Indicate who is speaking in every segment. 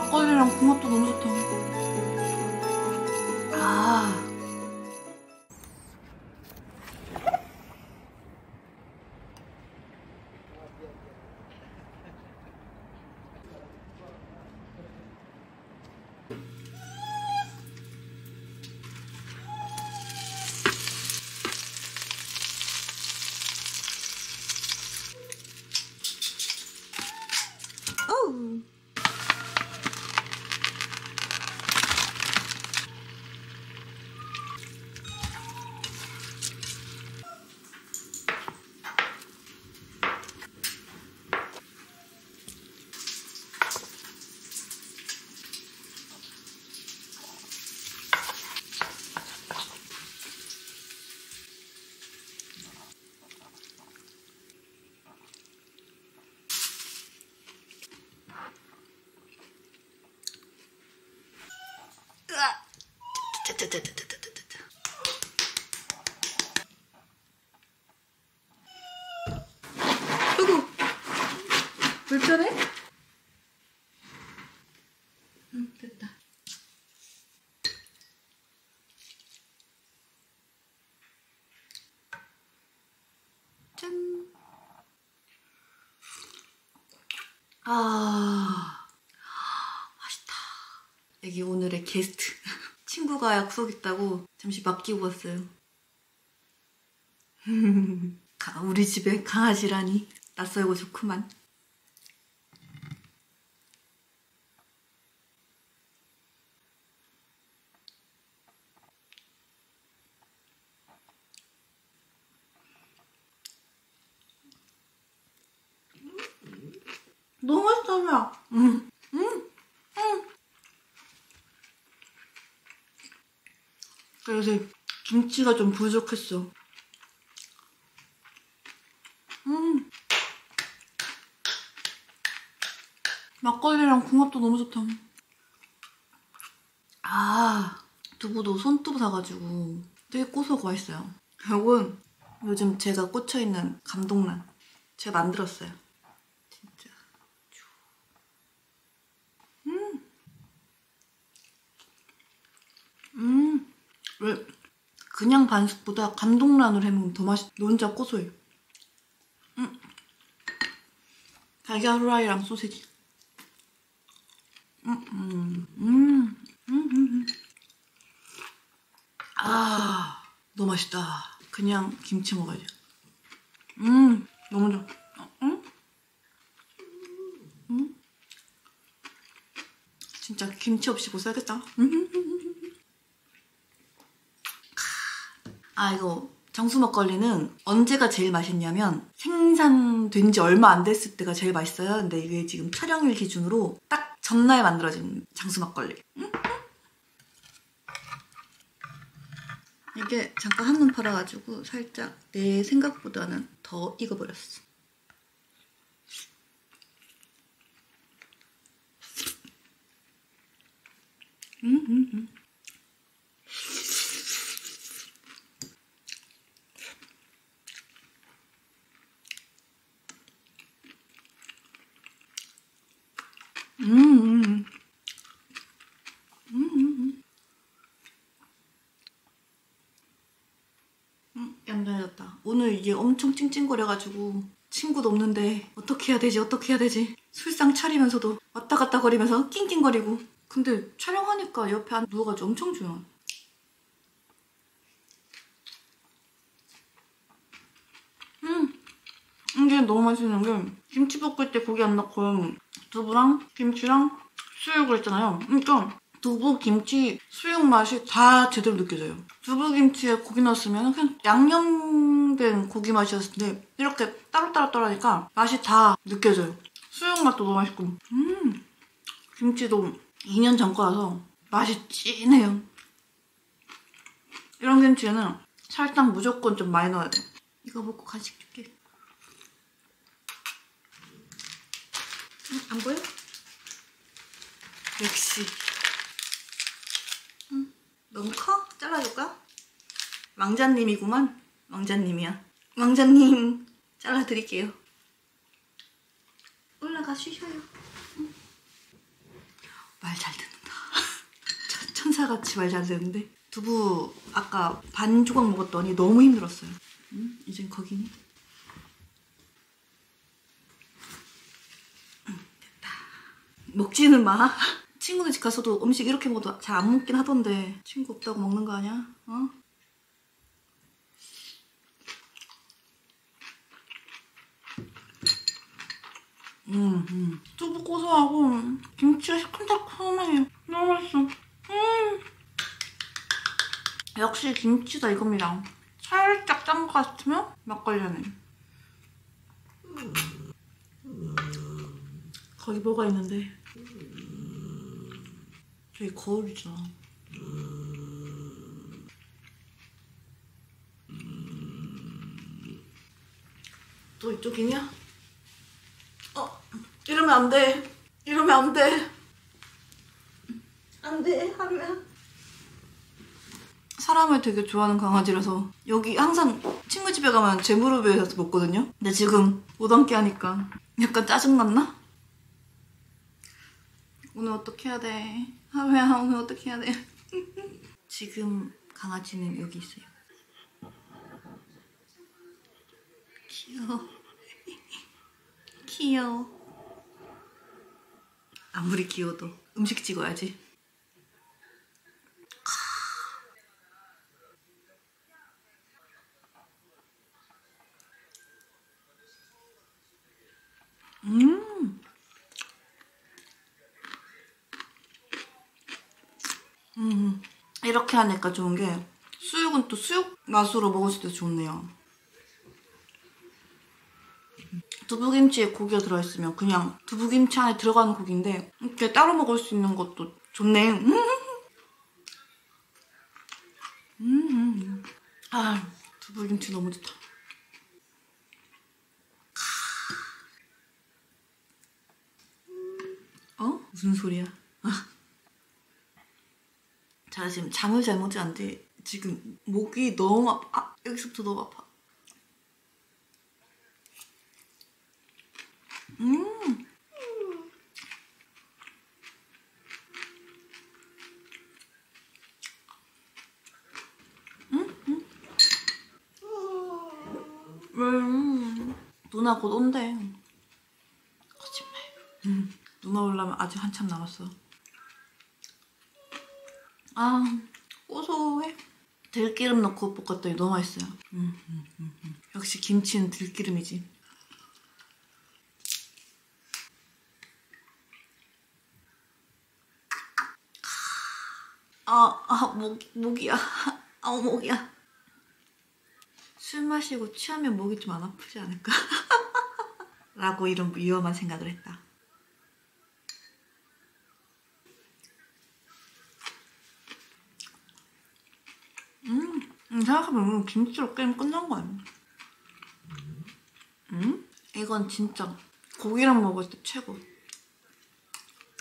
Speaker 1: 막걸리랑 궁합도 너무 좋다. 아. 어우. 아이고, 불편해? 응, 됐다. 짠. 아, 맛있다. 여기 오늘의 게스트. 친구가 약속 있다고 잠시 맡기고 왔어요. 우리 집에 강아지라니 낯설고 좋구만. 너무 맛있어. 그래서 김치가 좀 부족했어. 막걸리랑 궁합도 너무 좋다. 아, 두부도 손두부 사가지고 되게 고소하고 맛있어요. 이건 요즘 제가 꽂혀있는 감동란. 제가 만들었어요. 진짜. 왜 그냥 반숙보다 감동란으로 해먹으면 더 맛있어. 혼자 고소해. 달걀 후라이랑 소세지. 아, 너무 맛있다. 그냥 김치 먹어야지. 너무 좋아. 진짜 김치 없이 못 살겠다. 아, 이거 정수 막걸리는 언제가 제일 맛있냐면 생산된 지 얼마 안 됐을 때가 제일 맛있어요. 근데 이게 지금 촬영일 기준으로 딱 전날 만들어진 장수 막걸리. 이게 잠깐 한눈 팔아가지고 살짝 내 생각보다는 더 익어버렸어. 얌전해졌다. 오늘 이게 엄청 찡찡거려가지고 친구도 없는데 어떻게 해야 되지 어떻게 해야 되지. 술상 차리면서도 왔다 갔다 거리면서 낑낑거리고. 근데 촬영하니까 옆에 안 누워가지고 엄청 조용해. 이게 너무 맛있는 게 김치 볶을 때 고기 안 넣고 두부랑 김치랑 수육을 했잖아요. 그러니까 두부, 김치, 수육 맛이 다 제대로 느껴져요. 두부, 김치에 고기 넣었으면 그냥 양념된 고기 맛이었을 텐데 이렇게 따로따로 하니까 맛이 다 느껴져요. 수육 맛도 너무 맛있고 김치도 2년 전 거라서 맛이 진해요. 이런 김치에는 설탕 무조건 좀 많이 넣어야 돼. 이거 먹고 간식 줄게. 안 보여? 역시. 너무 커? 잘라줄까? 왕자님이구만. 왕자님이야. 왕자님 잘라드릴게요. 올라가 쉬셔요. 말 잘 듣는다. 천사같이 말 잘 듣는데. 두부 아까 반 조각 먹었더니 너무 힘들었어요. 이젠 거기니? 됐다. 먹지는 마. 친구네 집 가서도 음식 이렇게 먹어도 잘 안 먹긴 하던데 친구 없다고 먹는 거 아니야? 어? 두부 고소하고 김치가 시큼달콤해요. 너무 맛있어. 역시 김치다 이겁니다. 살짝 짠 것 같으면 막걸리 하네. 거기 뭐가 있는데? 저기 거울이잖아. 또 이쪽이냐? 이러면 안 돼. 이러면 안 돼. 안 돼, 하루야. 사람을 되게 좋아하는 강아지라서 여기 항상 친구 집에 가면 제 무릎에 서서 먹거든요. 근데 지금 못 앉게 하니까 약간 짜증났나? 오늘 어떻게 해야 돼? 하루야, 오늘 어떻게 해야 돼? 지금 강아지는 여기 있어요. 귀여워. 귀여워. 아무리 귀여워도 음식 찍어야지. 이렇게 하니까 좋은 게 수육은 또 수육 맛으로 먹을 수도 좋네요. 두부김치에 고기가 들어있으면 그냥 두부김치 안에 들어가는 고기인데 이렇게 따로 먹을 수 있는 것도 좋네. 아, 두부김치 너무 좋다. 무슨 소리야? 자, 지금 잠을 잘 먹지 않는데 지금 목이 너무 아파. 여기서부터 너무 아파. 누나 곧 온대. 거짓말. 누나 오려면 아직 한참 남았어. 아, 고소해. 들기름 넣고 볶았더니 너무 맛있어요. 역시 김치는 들기름이지. 목이야. 목이야. 술 마시고 취하면 목이 좀 안 아프지 않을까? 라고 이런 위험한 생각을 했다. 생각해보면 김치로 게임 끝난 거 아니야? 이건 진짜 고기랑 먹을 때 최고.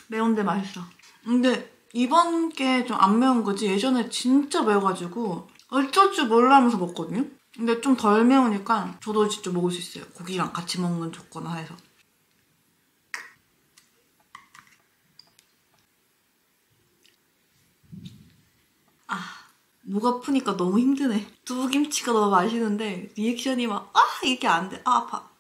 Speaker 1: 매운데 맛있어. 근데 이번 게 좀 안 매운 거지 예전에 진짜 매워가지고 어쩔 줄 몰라 하면서 먹거든요? 근데 좀 덜 매우니까 저도 진짜 먹을 수 있어요. 고기랑 같이 먹는 조건 하에서. 목 아프니까 너무 힘드네. 두부김치가 너무 맛있는데 리액션이 막 이게 안 돼. 아파.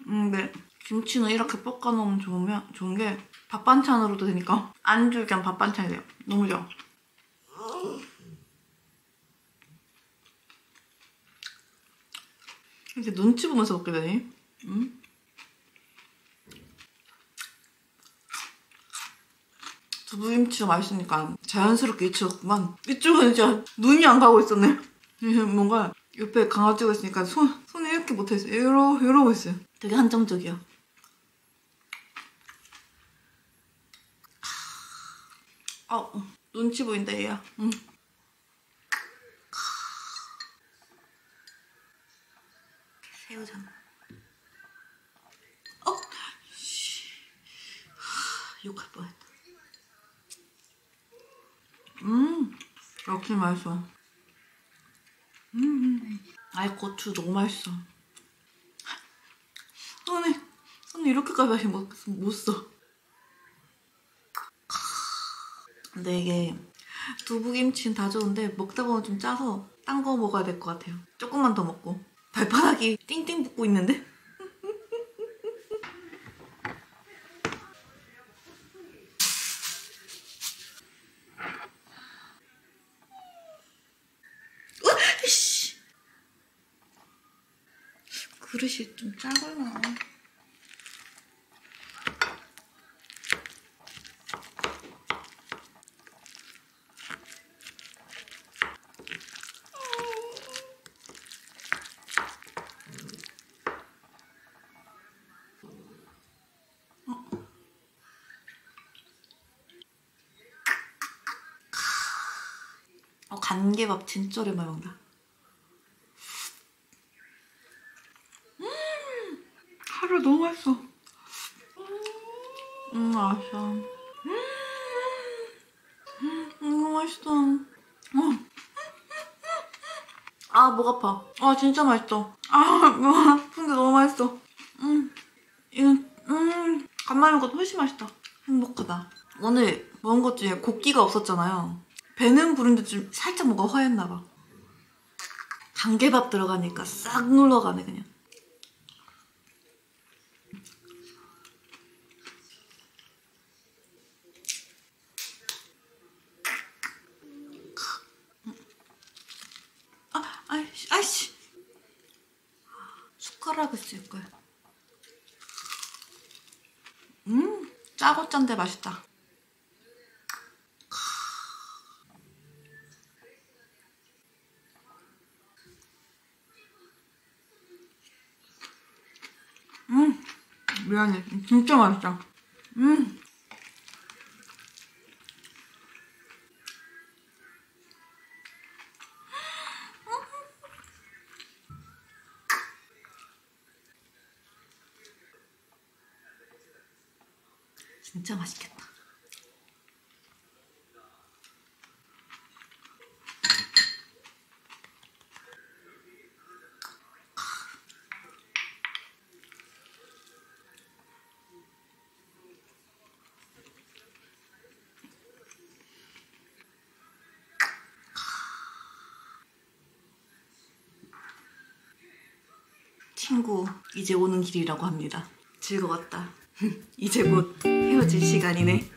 Speaker 1: 근데 김치는 이렇게 볶아놓으면 좋은 게 밥 반찬으로도 되니까 안주 그냥 밥 반찬이 돼요. 너무 좋아. 이렇게 눈치 보면서 먹게 되니? 두부김치가 맛있으니까 자연스럽게 이치웠구만. 이쪽은 진짜 눈이 안 가고 있었네. 뭔가 옆에 강아지가 있으니까 손을 이렇게 못했어요. 이러고 있어요. 되게 한정적이야. 눈치 보인다 얘야. 새우장. 욕할 뻔했다. 역시 맛있어. 아이 고추 너무 맛있어. 손에 근데 이렇게까지 많이 못 써. 근데 이게 두부김치는 다 좋은데 먹다 보면 좀 짜서 딴 거 먹어야 될 것 같아요. 조금만 더 먹고. 발바닥이 띵띵 붓고 있는데? 으이씨! 그릇이 좀 작아요. 간개밥 진짜 오랜만에 먹는다. 하루 너무 맛있어. 맛있어. 너무 맛있어. 목 아파. 진짜 맛있어. 이거 아픈 게 너무 맛있어. 이거, 간만에 먹어도 훨씬 맛있다. 행복하다. 오늘 먹은 것 중에 고기가 없었잖아요. 배는 부른데 좀 살짝 뭔가 허했나봐. 간개밥 들어가니까 싹 눌러가네 그냥. 아이씨. 숟가락을 쓸걸. 짜고 짠데 맛있다. 미안해. 진짜 맛있다. 진짜 맛있겠다. 친구, 이제 오는 길이라고 합니다. 즐거웠다. 이제 곧 헤어질 시간이네.